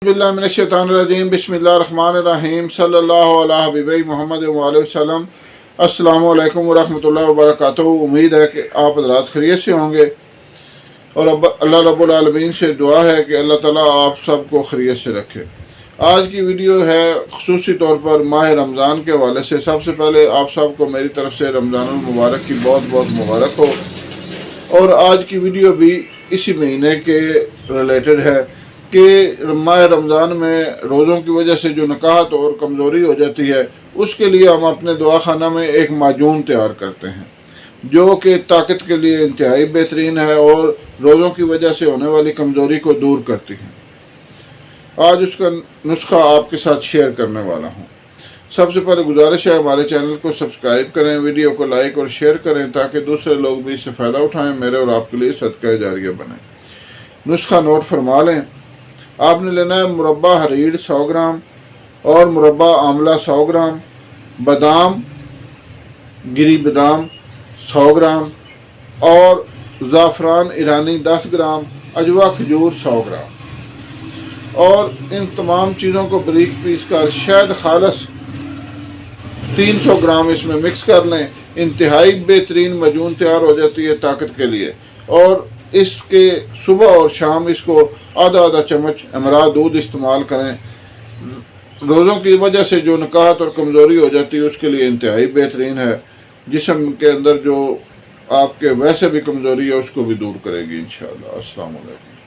बिस्मिल्लाहिर्रहमानिर्रहीम बिस्मिल्लाहिर्रहमानिर्रहीम सल्लल्लाहु अला हबीबी मोहम्मद वसल्लम। अस्सलामु अलैकुम वरहमतुल्लाहि वबरकातुहू। उम्मीद है कि आप हज़रात खैरियत से होंगे और अल्लाह रब्बुल आलमीन से दुआ है कि अल्लाह ताला आप सबको खैरियत से रखे। आज की वीडियो है खुसूसी तौर पर माह रमज़ान के हवाले से। सबसे पहले आप सबको मेरी तरफ से रमज़ानुल मुबारक की बहुत बहुत मुबारक हो। और आज की वीडियो भी इसी महीने के रिलेटेड है कि माह रमज़ान में रोज़ों की वजह से जो नकाहत और कमज़ोरी हो जाती है, उसके लिए हम अपने दुआ खाना में एक माजून तैयार करते हैं जो कि ताकत के लिए इंतहाई बेहतरीन है और रोज़ों की वजह से होने वाली कमज़ोरी को दूर करती है। आज उसका नुस्खा आपके साथ शेयर करने वाला हूँ। सबसे पहले गुजारिश है हमारे चैनल को सब्सक्राइब करें, वीडियो को लाइक और शेयर करें ताकि दूसरे लोग भी इससे फ़ायदा उठाएँ, मेरे और आपके लिए सदका जारिया बने। नुस्खा नोट फरमा लें। आपने लेना है मुरब्बा हरीर 100 ग्राम और मुरब्बा आंवला 100 ग्राम, बादाम गिरी बादाम 100 ग्राम और ज़ाफ़रान ईरानी 10 ग्राम, अजवा खजूर 100 ग्राम। और इन तमाम चीज़ों को बारीक पीस कर शहद खालस 300 ग्राम इसमें मिक्स कर लें। इंतहाई बेहतरीन मजून तैयार हो जाती है ताकत के लिए। और इसके सुबह और शाम इसको आधा आधा चम्मच हमरा दूध इस्तेमाल करें। रोज़ों की वजह से जो नकाहत और कमज़ोरी हो जाती है उसके लिए इंतहाई बेहतरीन है। जिस्म के अंदर जो आपके वैसे भी कमज़ोरी है उसको भी दूर करेगी इंशाअल्लाह। अस्सलाम वालेकुम।